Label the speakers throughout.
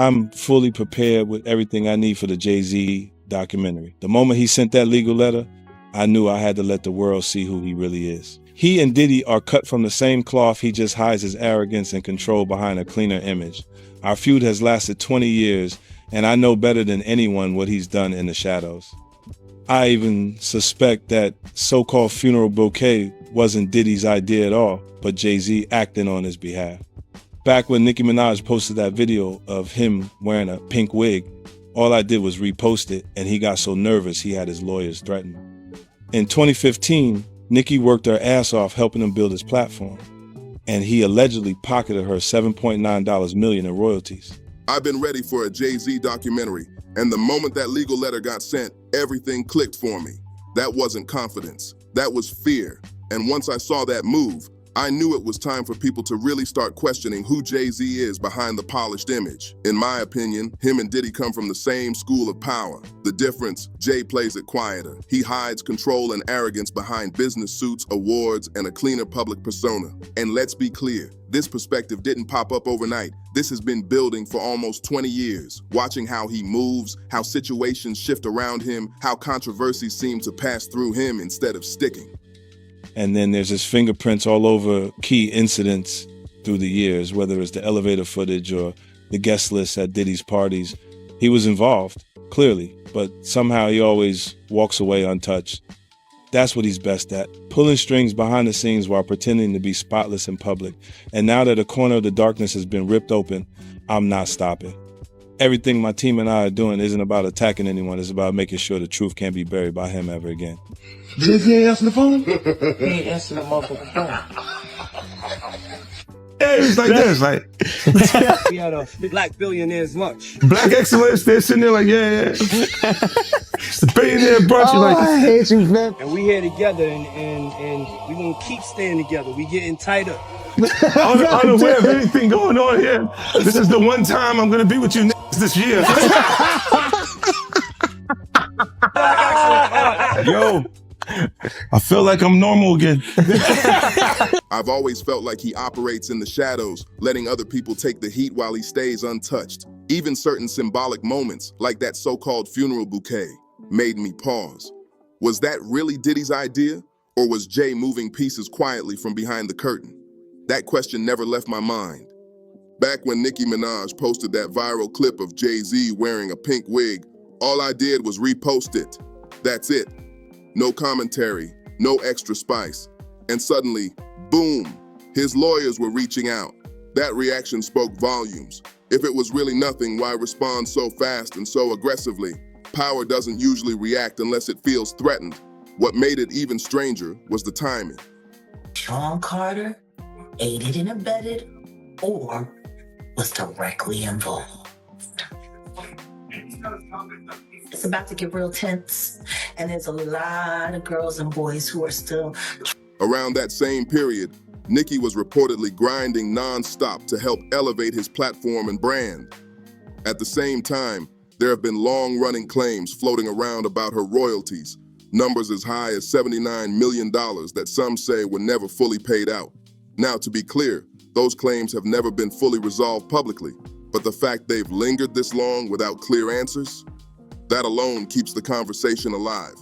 Speaker 1: I'm fully prepared with everything I need for the Jay-Z documentary. The moment he sent that legal letter, I knew I had to let the world see who he really is. He and Diddy are cut from the same cloth. He just hides his arrogance and control behind a cleaner image. Our feud has lasted 20 years, and I know better than anyone what he's done in the shadows. I even suspect that so-called funeral bouquet wasn't Diddy's idea at all, but Jay-Z acting on his behalf. Back when Nicki Minaj posted that video of him wearing a pink wig, all I did was repost it, and he got so nervous he had his lawyers threatened. In 2015, Nicki worked her ass off helping him build his platform, and he allegedly pocketed her $7.9 million in royalties.
Speaker 2: I've been ready for a Jay-Z documentary, and the moment that legal letter got sent, everything clicked for me. That wasn't confidence, that was fear. And once I saw that move, I knew it was time for people to really start questioning who Jay-Z is behind the polished image. In my opinion, him and Diddy come from the same school of power. The difference, Jay plays it quieter. He hides control and arrogance behind business suits, awards, and a cleaner public persona. And let's be clear, this perspective didn't pop up overnight. This has been building for almost 20 years, watching how he moves, how situations shift around him, how controversies seem to pass through him instead of sticking.
Speaker 1: And then there's his fingerprints all over key incidents through the years, whether it's the elevator footage or the guest list at Diddy's parties. He was involved, clearly, but somehow he always walks away untouched. That's what he's best at, pulling strings behind the scenes while pretending to be spotless in public. And now that a corner of the darkness has been ripped open, I'm not stopping. Everything my team and I are doing isn't about attacking anyone. It's about making sure the truth can't be buried by him ever again.
Speaker 3: Jay-Z ain't answering the phone?
Speaker 4: He ain't answering the motherfucking phone.
Speaker 3: Yeah, it's like this, like
Speaker 4: We had a black billionaires lunch.
Speaker 3: Black excellence. They're sitting there like, yeah. It's the billionaire brunch.
Speaker 5: Oh,
Speaker 3: Like,
Speaker 5: I hate you, man.
Speaker 4: And we here together and we gonna keep staying together. We getting tighter.
Speaker 3: unaware of anything going on here. This is the one time I'm gonna be with you this year. Yo, I feel like I'm normal again.
Speaker 2: I've always felt like he operates in the shadows, letting other people take the heat while he stays untouched. Even certain symbolic moments, like that so-called funeral bouquet, made me pause. Was that really Diddy's idea? Or was Jay moving pieces quietly from behind the curtain? That question never left my mind. Back when Nicki Minaj posted that viral clip of Jay-Z wearing a pink wig, all I did was repost it. That's it. No commentary, no extra spice. And suddenly, boom, his lawyers were reaching out. That reaction spoke volumes. If it was really nothing, why respond so fast and so aggressively? Power doesn't usually react unless it feels threatened. What made it even stranger was the timing.
Speaker 6: Sean Carter aided and abetted or was directly involved. It's about to get real tense, and there's a lot of girls and boys who are still...
Speaker 2: Around that same period, Nicki was reportedly grinding non-stop to help elevate his platform and brand. At the same time, there have been long-running claims floating around about her royalties, numbers as high as $79 million that some say were never fully paid out. Now, to be clear, those claims have never been fully resolved publicly, but the fact they've lingered this long without clear answers, that alone keeps the conversation alive.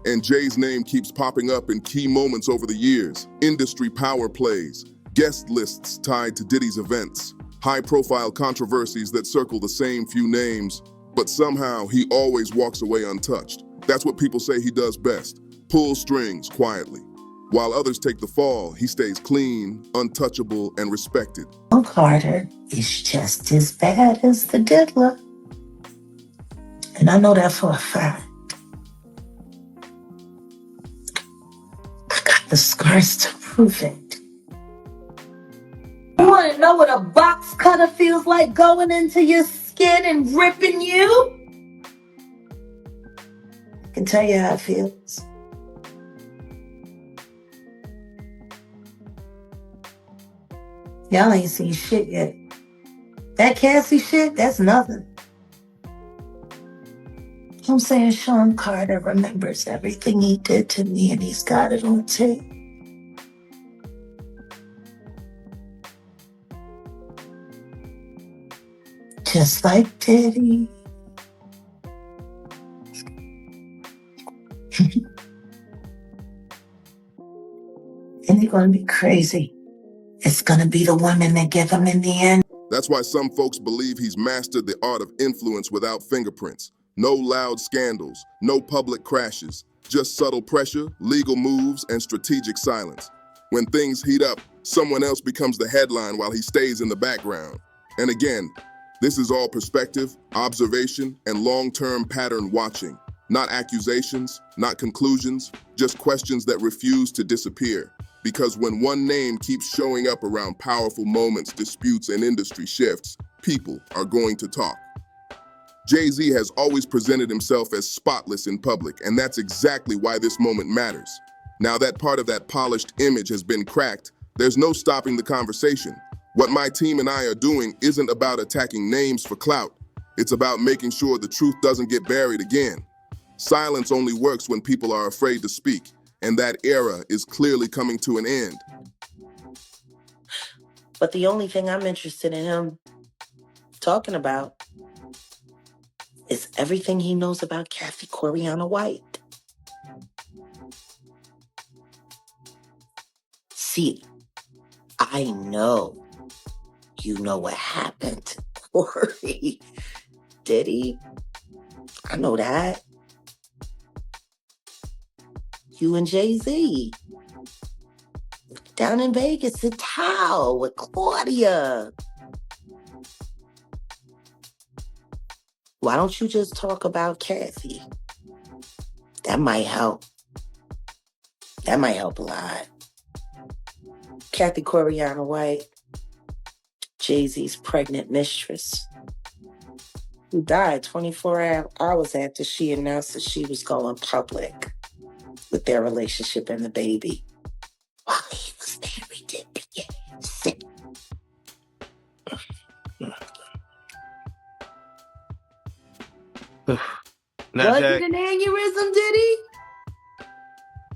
Speaker 2: And Jay's name keeps popping up in key moments over the years. Industry power plays, guest lists tied to Diddy's events, high-profile controversies that circle the same few names, but somehow he always walks away untouched. That's what people say he does best, pull strings quietly. While others take the fall, he stays clean, untouchable, and respected.
Speaker 6: Sean Carter is just as bad as the diddler. And I know that for a fact. I got the scars to prove it. You want to know what a box cutter feels like going into your skin and ripping you? I can tell you how it feels. Y'all ain't seen shit yet. That Cassie shit, that's nothing. I'm saying Sean Carter remembers everything he did to me and he's got it on tape. just like Diddy. And they're going to be crazy. It's going to be the women that get them in the end.
Speaker 2: That's why some folks believe he's mastered the art of influence without fingerprints. No loud scandals, no public crashes, just subtle pressure, legal moves, and strategic silence. When things heat up, someone else becomes the headline while he stays in the background. And again, this is all perspective, observation, and long-term pattern watching. Not accusations, not conclusions, just questions that refuse to disappear. Because when one name keeps showing up around powerful moments, disputes, and industry shifts, people are going to talk. Jay-Z has always presented himself as spotless in public, and that's exactly why this moment matters. Now that part of that polished image has been cracked, there's no stopping the conversation. What my team and I are doing isn't about attacking names for clout. It's about making sure the truth doesn't get buried again. Silence only works when people are afraid to speak, and that era is clearly coming to an end.
Speaker 6: But the only thing I'm interested in him talking about is everything he knows about Kathy Coriana White. See, I know you know what happened to Corey. Diddy, I know that. You and Jay-Z. Down in Vegas at Tao with Claudia. Why don't you just talk about Kathy? That might help. That might help a lot. Kathy Coriana White, Jay-Z's pregnant mistress, who died 24 hours after she announced that she was going public with their relationship and the baby. While he was married to Beyonce. Was it an aneurysm, Diddy?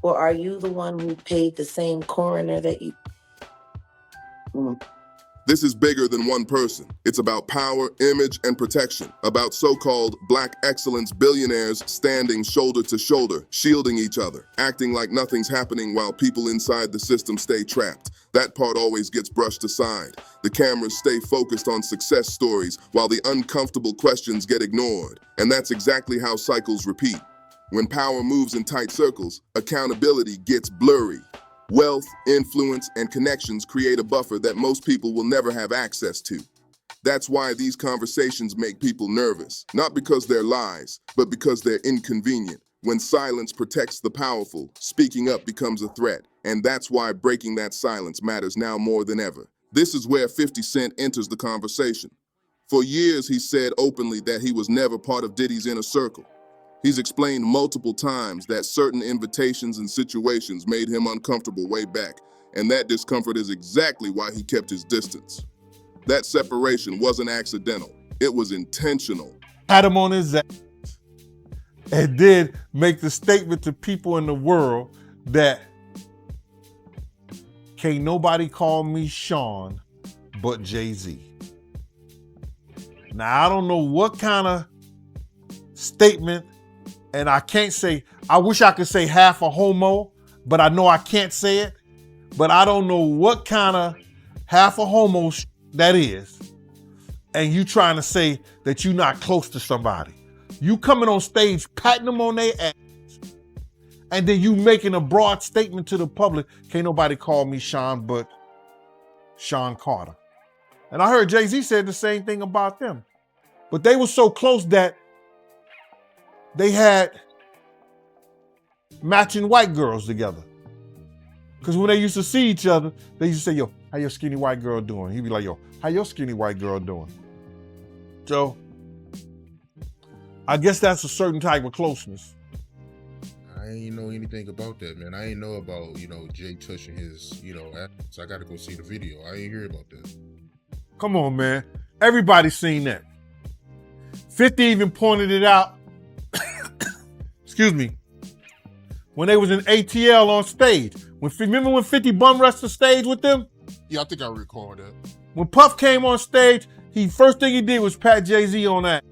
Speaker 6: Or are you the one who paid the same coroner that you...
Speaker 2: This is bigger than one person. It's about power, image, and protection. About so-called black excellence billionaires standing shoulder to shoulder, shielding each other, acting like nothing's happening while people inside the system stay trapped. That part always gets brushed aside. The cameras stay focused on success stories while the uncomfortable questions get ignored. And that's exactly how cycles repeat. When power moves in tight circles, accountability gets blurry. Wealth, influence, and connections create a buffer that most people will never have access to. That's why these conversations make people nervous, not because they're lies, but because they're inconvenient. When silence protects the powerful, speaking up becomes a threat, and that's why breaking that silence matters now more than ever. This is where 50 Cent enters the conversation. For years, he said openly that he was never part of Diddy's inner circle. He's explained multiple times that certain invitations and situations made him uncomfortable way back, and that discomfort is exactly why he kept his distance. That separation wasn't accidental, it was intentional.
Speaker 5: Had him on his ass and did make the statement to people in the world that can't nobody call me Sean but Jay-Z. Now, I don't know what kind of statement. And I can't say, I wish I could say half a homo, but I know I can't say it. But I don't know what kind of half a homo that is. And you trying to say that you're not close to somebody. You coming on stage, patting them on their ass. And then you making a broad statement to the public, can't nobody call me Sean but Sean Carter. And I heard Jay-Z said the same thing about them. But they were so close that they had matching white girls together. Because when they used to see each other, they used to say, yo, how your skinny white girl doing? He'd be like, yo, how your skinny white girl doing? So, I guess that's a certain type of closeness.
Speaker 7: I ain't know anything about that, man. I ain't know about, Jay touching his, so I got to go see the video. I ain't hear about that.
Speaker 5: Come on, man. Everybody's seen that. 50 even pointed it out. Excuse me, when they was in ATL on stage. Remember when 50 bum rushed the stage with them?
Speaker 7: Yeah, I think I recall that.
Speaker 5: When Puff came on stage, First thing he did was pat Jay-Z on that.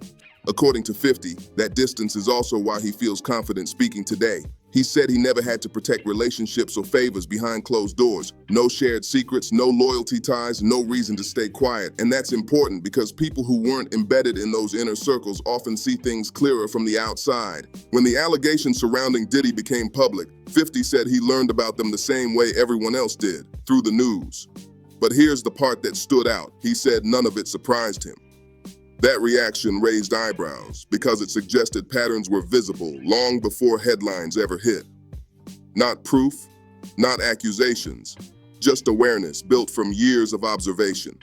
Speaker 2: According to 50, that distance is also why he feels confident speaking today. He said he never had to protect relationships or favors behind closed doors. No shared secrets, no loyalty ties, no reason to stay quiet. And that's important because people who weren't embedded in those inner circles often see things clearer from the outside. When the allegations surrounding Diddy became public, 50 said he learned about them the same way everyone else did, through the news. But here's the part that stood out. He said none of it surprised him. That reaction raised eyebrows because it suggested patterns were visible long before headlines ever hit. Not proof, not accusations, just awareness built from years of observation.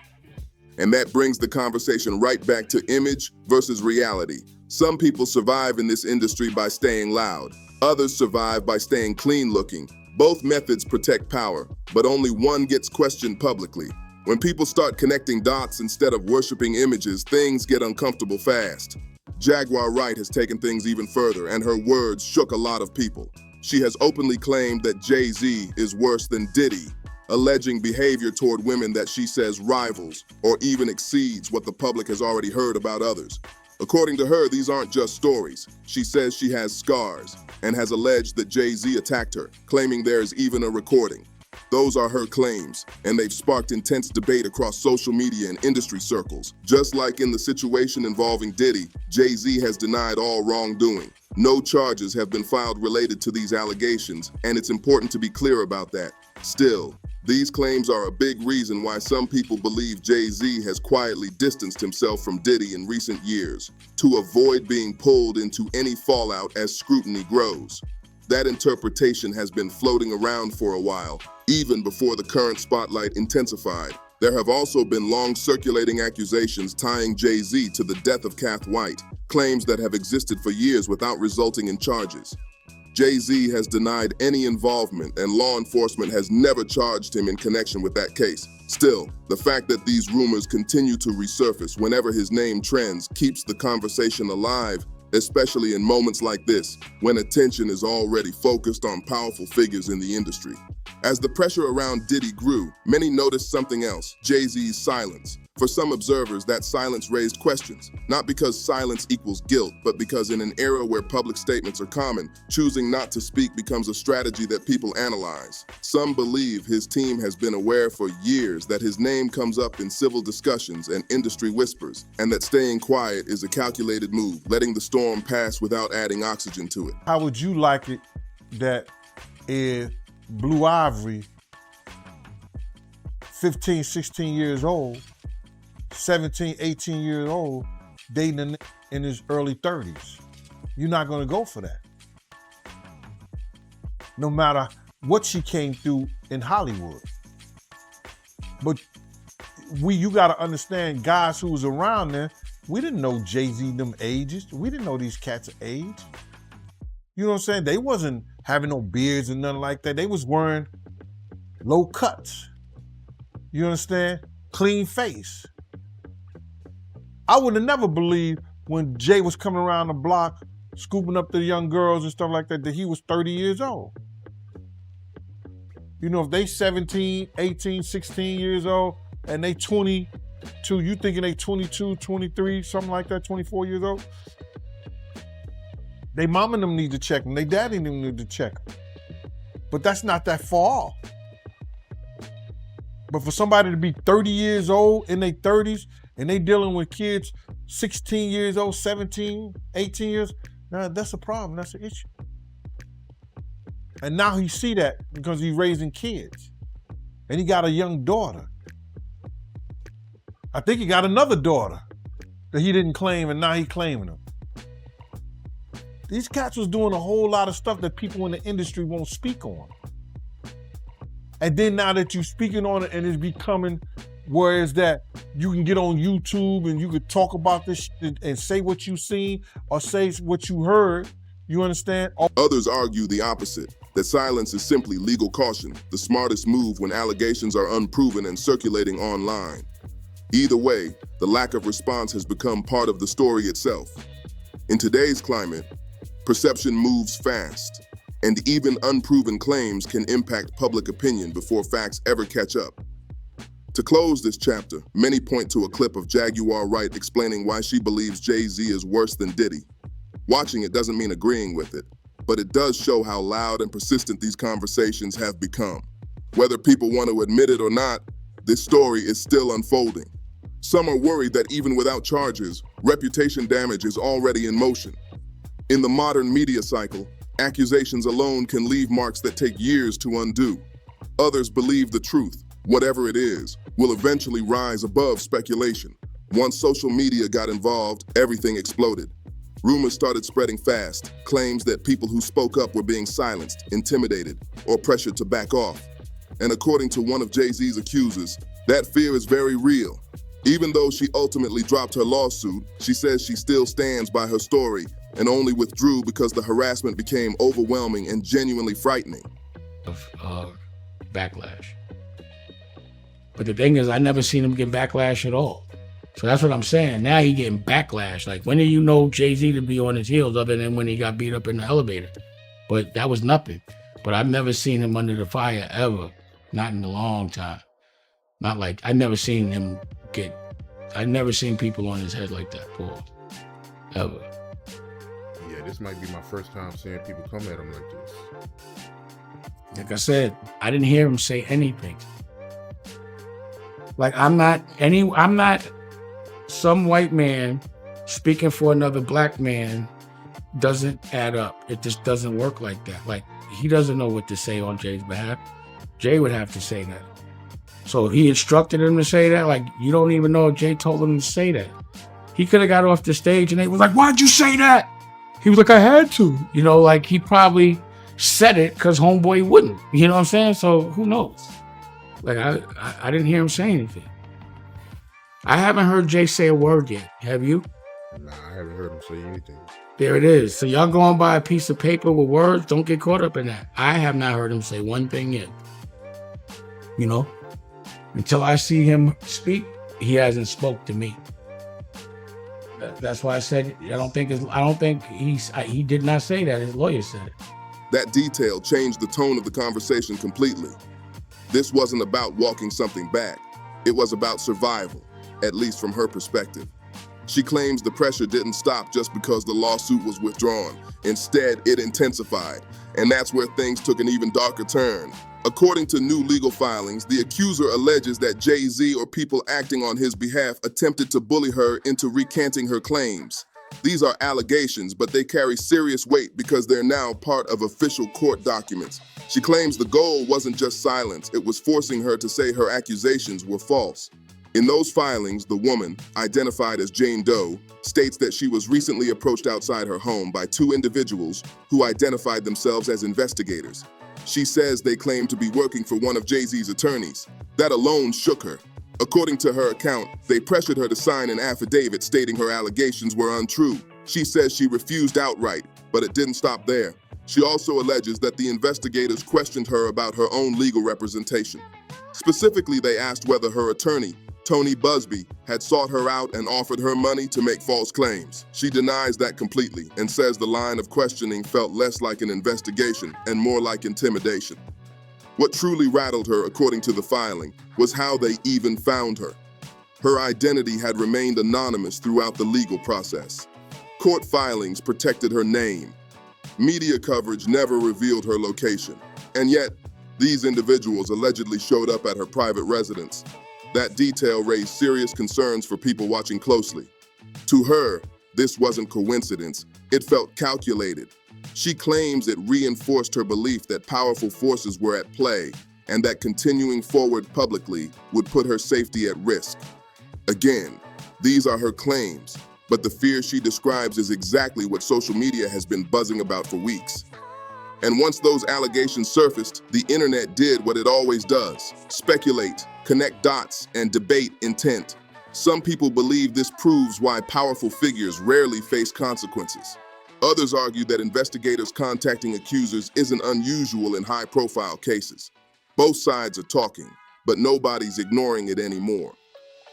Speaker 2: And that brings the conversation right back to image versus reality. Some people survive in this industry by staying loud. Others survive by staying clean looking. Both methods protect power, but only one gets questioned publicly. When people start connecting dots instead of worshiping images, things get uncomfortable fast. Jaguar Wright has taken things even further, and her words shook a lot of people. She has openly claimed that Jay-Z is worse than Diddy, alleging behavior toward women that she says rivals or even exceeds what the public has already heard about others. According to her, these aren't just stories. She says she has scars and has alleged that Jay-Z attacked her, claiming there is even a recording. Those are her claims, and they've sparked intense debate across social media and industry circles. Just like in the situation involving Diddy, Jay-Z has denied all wrongdoing. No charges have been filed related to these allegations, and it's important to be clear about that. Still, these claims are a big reason why some people believe Jay-Z has quietly distanced himself from Diddy in recent years, to avoid being pulled into any fallout as scrutiny grows. That interpretation has been floating around for a while, even before the current spotlight intensified. There have also been long circulating accusations tying Jay-Z to the death of Kath White, claims that have existed for years without resulting in charges. Jay-Z has denied any involvement, and law enforcement has never charged him in connection with that case. Still, the fact that these rumors continue to resurface whenever his name trends keeps the conversation alive, especially in moments like this, when attention is already focused on powerful figures in the industry. As the pressure around Diddy grew, many noticed something else: Jay-Z's silence. For some observers, that silence raised questions, not because silence equals guilt, but because in an era where public statements are common, choosing not to speak becomes a strategy that people analyze. Some believe his team has been aware for years that his name comes up in civil discussions and industry whispers, and that staying quiet is a calculated move, letting the storm pass without adding oxygen to it.
Speaker 5: How would you like it that if Blue Ivory, 15, 16 years old, 17, 18 years old, dating a in his early 30s? You're not gonna go for that. No matter what she came through in Hollywood. But you gotta understand, guys who was around there, we didn't know Jay-Z them ages. We didn't know these cats' age. You know what I'm saying? They wasn't having no beards and nothing like that. They was wearing low cuts. You understand? Clean face. I would have never believed when Jay was coming around the block, scooping up the young girls and stuff like that he was 30 years old. You know, if they 17, 18, 16 years old, and they 22, you thinking they 22, 23, something like that, 24 years old? They mom and them need to check them. They daddy and them need to check them. But that's not that far off. But for somebody to be 30 years old in their 30s and they dealing with kids 16 years old, 17, 18 years, now that's a problem, that's an issue. And now he see that because he's raising kids. And he got a young daughter. I think he got another daughter that he didn't claim and now he claiming them. These cats was doing a whole lot of stuff that people in the industry won't speak on. And then now that you're speaking on it and it's becoming where is that you can get on YouTube and you could talk about this shit and say what you seen or say what you heard, you understand?
Speaker 2: Others argue the opposite, that silence is simply legal caution, the smartest move when allegations are unproven and circulating online. Either way, the lack of response has become part of the story itself. In today's climate, perception moves fast, and even unproven claims can impact public opinion before facts ever catch up. To close this chapter, many point to a clip of Jaguar Wright explaining why she believes Jay-Z is worse than Diddy. Watching it doesn't mean agreeing with it, but it does show how loud and persistent these conversations have become. Whether people want to admit it or not, this story is still unfolding. Some are worried that even without charges, reputation damage is already in motion. In the modern media cycle, accusations alone can leave marks that take years to undo. Others believe the truth, whatever it is, will eventually rise above speculation. Once social media got involved, everything exploded. Rumors started spreading fast, claims that people who spoke up were being silenced, intimidated, or pressured to back off. And according to one of Jay-Z's accusers, that fear is very real. Even though she ultimately dropped her lawsuit, she says she still stands by her story and only withdrew because the harassment became overwhelming and genuinely frightening.
Speaker 8: Backlash. But the thing is, I never seen him get backlash at all. So that's what I'm saying. Now he getting backlash. Like, when did you know Jay-Z to be on his heels other than when he got beat up in the elevator? But that was nothing. But I've never seen him under the fire ever. Not in a long time. Not like, I never seen people on his head like that, Paul. Ever.
Speaker 7: Yeah, this might be my first time seeing people come at him like this.
Speaker 8: Like I said, I didn't hear him say anything. Like, I'm not some white man speaking for another black man doesn't add up. It just doesn't work like that. Like, he doesn't know what to say on Jay's behalf. Jay would have to say that. So he instructed him to say that. Like, you don't even know if Jay told him to say that. He could have got off the stage and they was like, "Why'd you say that?" He was like, "I had to." You know, like, he probably said it because homeboy wouldn't. You know what I'm saying? So who knows? Like, I didn't hear him say anything. I haven't heard Jay say a word yet. Have you?
Speaker 7: Nah, I haven't heard him say anything.
Speaker 8: There it is. So y'all going by a piece of paper with words, don't get caught up in that. I have not heard him say one thing yet. You know? Until I see him speak, he hasn't spoke to me. That's why I said I don't think he did not say that. His lawyer said it.
Speaker 2: That detail changed the tone of the conversation completely. This wasn't about walking something back. It was about survival, at least from her perspective. She claims the pressure didn't stop just because the lawsuit was withdrawn. Instead, it intensified, and that's where things took an even darker turn. According to new legal filings, the accuser alleges that Jay-Z or people acting on his behalf attempted to bully her into recanting her claims. These are allegations, but they carry serious weight because they're now part of official court documents. She claims the goal wasn't just silence, it was forcing her to say her accusations were false. In those filings, the woman, identified as Jane Doe, states that she was recently approached outside her home by two individuals who identified themselves as investigators. She says they claimed to be working for one of Jay-Z's attorneys. That alone shook her. According to her account, they pressured her to sign an affidavit stating her allegations were untrue. She says she refused outright, but it didn't stop there. She also alleges that the investigators questioned her about her own legal representation. Specifically, they asked whether her attorney, Tony Busby, had sought her out and offered her money to make false claims. She denies that completely and says the line of questioning felt less like an investigation and more like intimidation. What truly rattled her, according to the filing, was how they even found her. Her identity had remained anonymous throughout the legal process. Court filings protected her name. Media coverage never revealed her location. And yet, these individuals allegedly showed up at her private residence. That detail raised serious concerns for people watching closely. To her, this wasn't coincidence. It felt calculated. She claims it reinforced her belief that powerful forces were at play and that continuing forward publicly would put her safety at risk. Again, these are her claims, but the fear she describes is exactly what social media has been buzzing about for weeks. And once those allegations surfaced, the internet did what it always does: speculate, connect dots, and debate intent. Some people believe this proves why powerful figures rarely face consequences. Others argue that investigators contacting accusers isn't unusual in high-profile cases. Both sides are talking, but nobody's ignoring it anymore.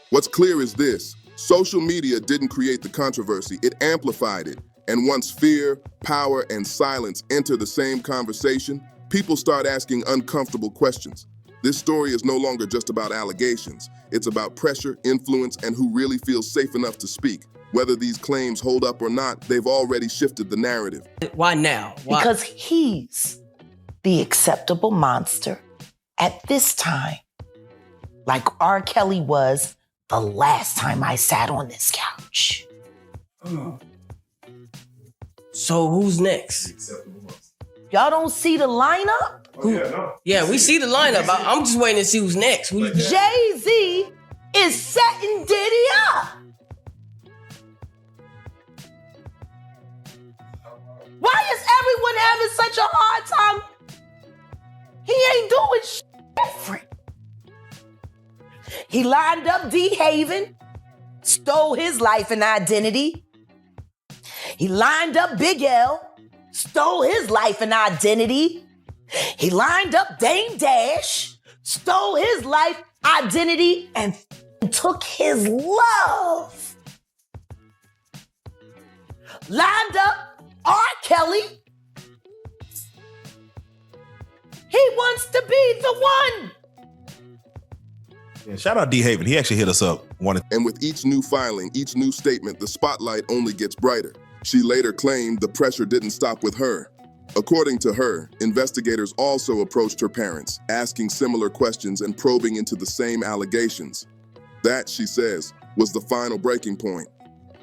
Speaker 2: What's clear is this: social media didn't create the controversy, it amplified it. And once fear, power, and silence enter the same conversation, people start asking uncomfortable questions. This story is no longer just about allegations. It's about pressure, influence, and who really feels safe enough to speak. Whether these claims hold up or not, they've already shifted the narrative.
Speaker 9: Why now? Why?
Speaker 6: Because he's the acceptable monster at this time, like R. Kelly was the last time I sat on this couch.
Speaker 9: So who's next?
Speaker 6: Y'all don't see the lineup?
Speaker 9: Yeah, we see the lineup. I'm just waiting to see who's next.
Speaker 6: Jay-Z is setting Diddy up. Why is everyone having such a hard time? He ain't doing shit different. He lined up D. Haven, stole his life and identity. He lined up Big L, stole his life and identity. He lined up Dame Dash, stole his life, identity, and took his love. Lined up R. Kelly. He wants to be the one.
Speaker 10: Yeah, shout out D. Haven. He actually hit us up.
Speaker 2: And with each new filing, each new statement, the spotlight only gets brighter. She later claimed the pressure didn't stop with her. According to her, investigators also approached her parents, asking similar questions and probing into the same allegations. That, she says, was the final breaking point.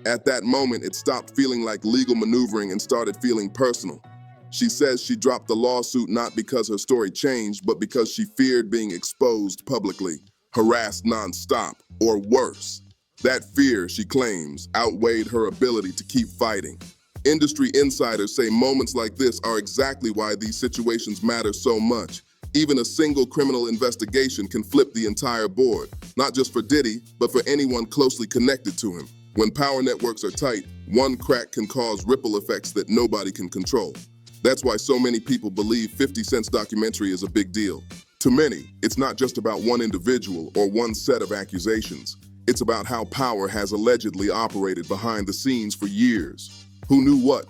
Speaker 2: At that moment, it stopped feeling like legal maneuvering and started feeling personal. She says she dropped the lawsuit not because her story changed, but because she feared being exposed publicly, harassed nonstop, or worse. That fear, she claims, outweighed her ability to keep fighting. Industry insiders say moments like this are exactly why these situations matter so much. Even a single criminal investigation can flip the entire board, not just for Diddy, but for anyone closely connected to him. When power networks are tight, one crack can cause ripple effects that nobody can control. That's why so many people believe 50 Cent's documentary is a big deal. To many, it's not just about one individual or one set of accusations. It's about how power has allegedly operated behind the scenes for years. Who knew what?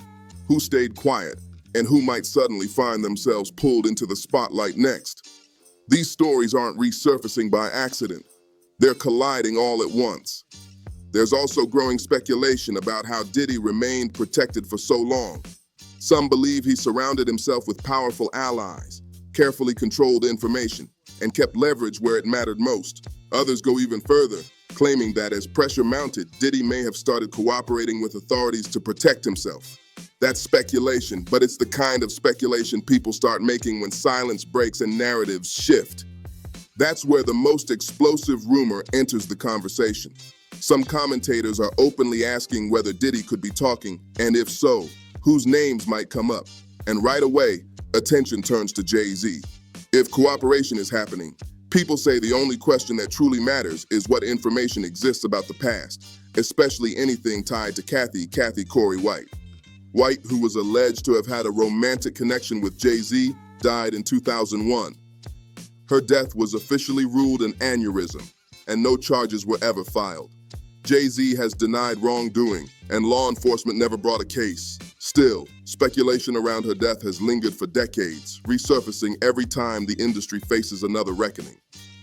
Speaker 2: Who stayed quiet? And who might suddenly find themselves pulled into the spotlight next? These stories aren't resurfacing by accident. They're colliding all at once. There's also growing speculation about how Diddy remained protected for so long. Some believe he surrounded himself with powerful allies, carefully controlled information, and kept leverage where it mattered most. Others go even further, claiming that as pressure mounted, Diddy may have started cooperating with authorities to protect himself. That's speculation, but it's the kind of speculation people start making when silence breaks and narratives shift. That's where the most explosive rumor enters the conversation. Some commentators are openly asking whether Diddy could be talking, and if so, whose names might come up. And right away, attention turns to Jay-Z. If cooperation is happening, people say the only question that truly matters is what information exists about the past, especially anything tied to Kathy Corey White. White, who was alleged to have had a romantic connection with Jay-Z, died in 2001. Her death was officially ruled an aneurysm, and no charges were ever filed. Jay-Z has denied wrongdoing, and law enforcement never brought a case. Still, speculation around her death has lingered for decades, resurfacing every time the industry faces another reckoning.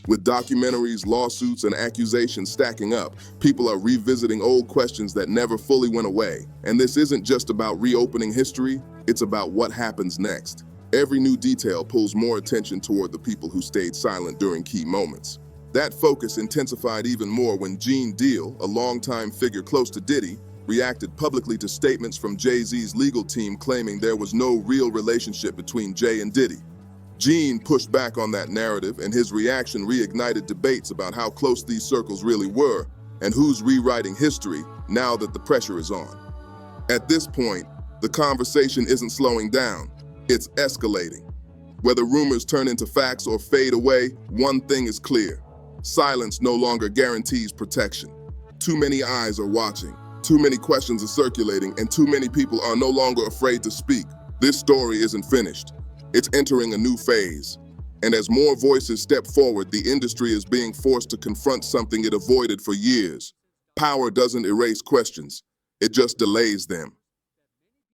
Speaker 2: With documentaries, lawsuits, and accusations stacking up, people are revisiting old questions that never fully went away. And this isn't just about reopening history, it's about what happens next. Every new detail pulls more attention toward the people who stayed silent during key moments. That focus intensified even more when Gene Deal, a longtime figure close to Diddy, reacted publicly to statements from Jay-Z's legal team claiming there was no real relationship between Jay and Diddy. Gene pushed back on that narrative, and his reaction reignited debates about how close these circles really were and who's rewriting history now that the pressure is on. At this point, the conversation isn't slowing down, it's escalating. Whether rumors turn into facts or fade away, one thing is clear. Silence no longer guarantees protection. Too many eyes are watching, too many questions are circulating, and too many people are no longer afraid to speak. This story isn't finished. It's entering a new phase. And as more voices step forward, the industry is being forced to confront something it avoided for years. Power doesn't erase questions, it just delays them.